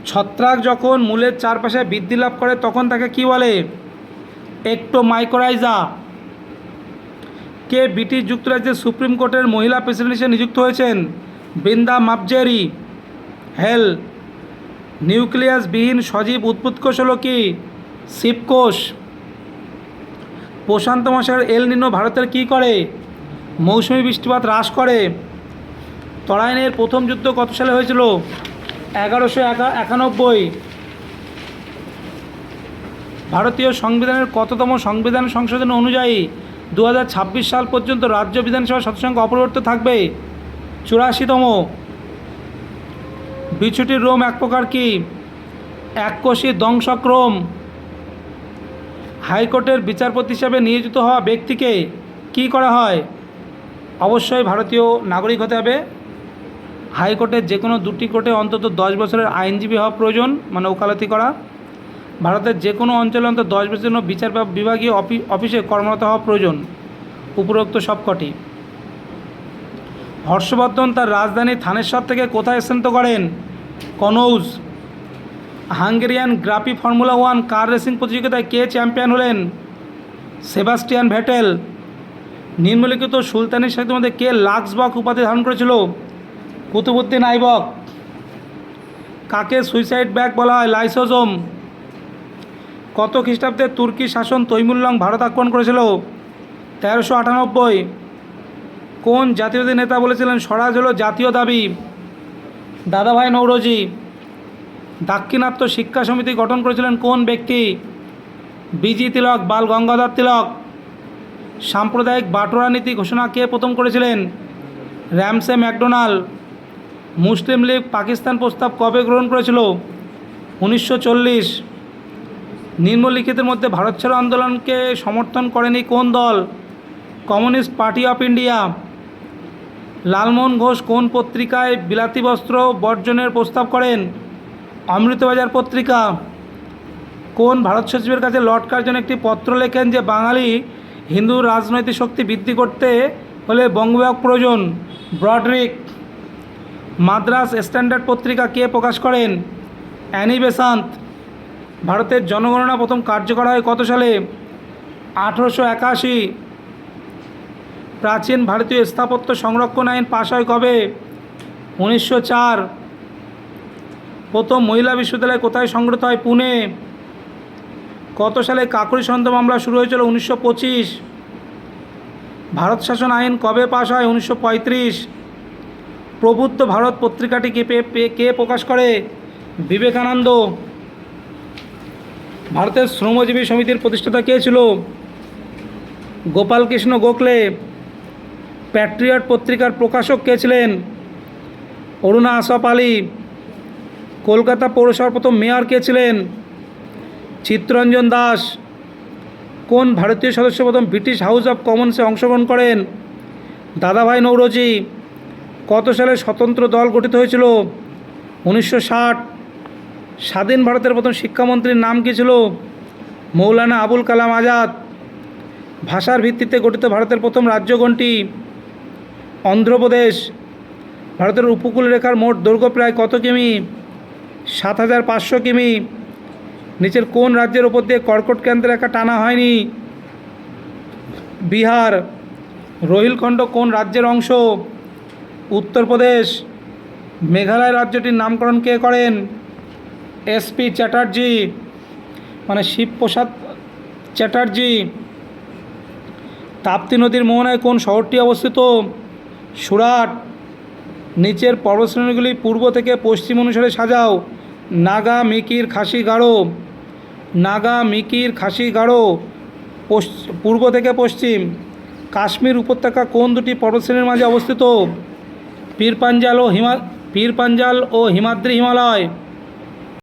ছত্রাক যখন মূলের চারপাশে বৃদ্ধি লাভ করে তখন তাকে কি বলে? একটোমাইকোরাইজা। কে ব্রিটিশ যুক্তরাজ্যের সুপ্রিম কোর্টের মহিলা প্রেসিডেন্ট হিসেবে নিযুক্ত হয়েছেন? বৃন্দা মাপজেরি। হেল। নিউক্লিয়াসবিহীন সজীব উদ্ভিদকোষ হলো কি? শিবকোষ। প্রশান্ত মহাসাগর এল নিনো ভারতের কি করে? মৌসুমি বৃষ্টিপাত হ্রাস করে। তরাইনের প্রথম যুদ্ধ কত সালে হয়েছিল? 1191। ভারতীয় সংবিধানের কততম সংবিধান সংশোধন অনুযায়ী 2026 সাল পর্যন্ত রাজ্য বিধানসভার সদস্য সংখ্যা অপরিবর্তিত থাকবে? 84তম। বিছুটির রোম এক প্রকার কি? এককোষী দংশক্রম। হাইকোর্টের বিচারপতি হিসাবে নিয়োজিত হওয়া ব্যক্তিকে কি করা হয়? অবশ্যই ভারতীয় নাগরিক হতে হবে। হাইকোর্টের যে কোনো দুটি কোর্টে অন্তত 10 বছরের আইনজীবী হওয়া প্রয়োজন, মানে ওকালতি করা। ভারতের যে কোনো অঞ্চলে অন্তত 10 বছরের জন্য বিচার বিভাগীয় অফিসে কর্মরত হওয়া প্রয়োজন। উপরোক্ত সবকটি। হর্ষবর্ধন তার রাজধানী থানেশ্বর থেকে কোথায় স্থানান্তর করেন? কনৌজ। হাঙ্গেরিয়ান গ্রাপি ফর্মুলা 1 কার রেসিং প্রতিযোগিতায় কে চ্যাম্পিয়ন হলেন? সেবাস্টিয়ান ভেটেল। নিম্নলিখিত সুলতানি সাহিত্যের মধ্যে কে লাক্সবক উপাধি ধারণ করেছিল? কুতুবউদ্দিন আইবক। কাকে সুইসাইড ব্যাগ বলা হয়? লাইসোজোম। কত খ্রিস্টাব্দে তুর্কি শাসন তৈমুরলং ভারত আক্রমণ করেছিল? 1398। কোন জাতীয়তাবাদী নেতা বলেছিলেন স্বরাজ হলো জাতীয় দাবি? দাদাভাই নৌরোজি। দাক্ষিণাত্য শিক্ষা সমিতি গঠন করেছিলেন কোন ব্যক্তি? বিজি তিলক, বাল গঙ্গাধর তিলক। সাম্প্রদায়িক বাটোয়ারা নীতি ঘোষণা কে প্রথম করেছিলেন? Ramsay MacDonald. মুসলিম লীগ পাকিস্তান প্রস্তাব কবে গ্রহণ করেছিল? 1940। নিম্নলিখিতের মধ্যে ভারত ছাড়ো আন্দোলনকে সমর্থন করেনি কোন দল? Communist party of India. Lalmohan Ghosh কোন পত্রিকায় বিলাতি বস্ত্র বর্জনের প্রস্তাব করেন? অমৃতবাজার পত্রিকা। কোন ভারত সচিবের কাছে লর্ড কার্জন একটি পত্র লেখেন যে বাঙালি হিন্দু রাজনৈতিক শক্তি বৃদ্ধি করতে হলে বঙ্গবিভাগ প্রয়োজন? ব্রডরিক। মাদ্রাস স্ট্যান্ডার্ড পত্রিকা কে প্রকাশ করেন? Annie Besant. ভারতের জনগণনা প্রথম কার্যকর হয় কত সালে? 1881। প্রাচীন ভারতীয় স্থাপত্য সংরক্ষণ আইন পাশ হয় কবে? 1904। প্রথম মহিলা বিশ্ববিদ্যালয় কোথায় সংগঠিত হয়? পুনে। কত সালে কাকুরি সন্দেহ মামলা শুরু হয়েছিল? 1925। ভারত শাসন আইন কবে পাশ হয়? 1935। প্রবুদ্ধ ভারত পত্রিকাটি কে প্রকাশ করে? বিবেকানন্দ। ভারতের শ্রমজীবী সমিতির প্রতিষ্ঠাতা কে ছিল? গোপালকৃষ্ণ গোখলে। প্যাট্রিয়ট পত্রিকার প্রকাশক কে ছিলেন? অরুণা আসফ আলী। কলকাতা পৌরসভার প্রথম মেয়র কে ছিলেন? চিত্তরঞ্জন দাস। কোন ভারতীয় সদস্য প্রথম ব্রিটিশ হাউস অফ কমন্সে অংশগ্রহণ করেন? দাদাভাই নৌরোজি। কত সালে স্বতন্ত্র দল গঠিত হয়েছিল? 1960। স্বাধীন ভারতের প্রথম শিক্ষামন্ত্রীর নাম কী ছিল? মৌলানা আবুল কালাম আজাদ। ভাষার ভিত্তিতে গঠিত ভারতের প্রথম রাজ্য কোনটি? অন্ধ্রপ্রদেশ। ভারতের উপকূল রেখার মোট দৈর্ঘ্য প্রায় কত কিমি? 7500 কিমি। নিচের কোন রাজ্যের ওপর দিয়ে কর্কট ক্রান্তি রেখা টানা হয়নি? বিহার। রোহিলখণ্ড কোন রাজ্যের অংশ? উত্তরপ্রদেশ। মেঘালয় রাজ্যটির নামকরণ কে করেন? এসপি চ্যাটার্জি, মানে শিবপ্রসাদ চ্যাটার্জি। তাপ্তি নদীর মোহনায় কোন শহরটি অবস্থিত? সুরাট। নিচের পর্বতশ্রেণীগুলি পূর্ব থেকে পশ্চিম অনুসারে সাজাও। নাগা, মিকির, খাসি, গারো। নাগা, মিকির, খাসি, গারো পূর্ব থেকে পশ্চিম। কাশ্মীর উপত্যকা কোন দুটি পর্বতশ্রেণীর মাঝে অবস্থিত? পীর পাঞ্জাল ও হিমাদ্রি হিমালয়।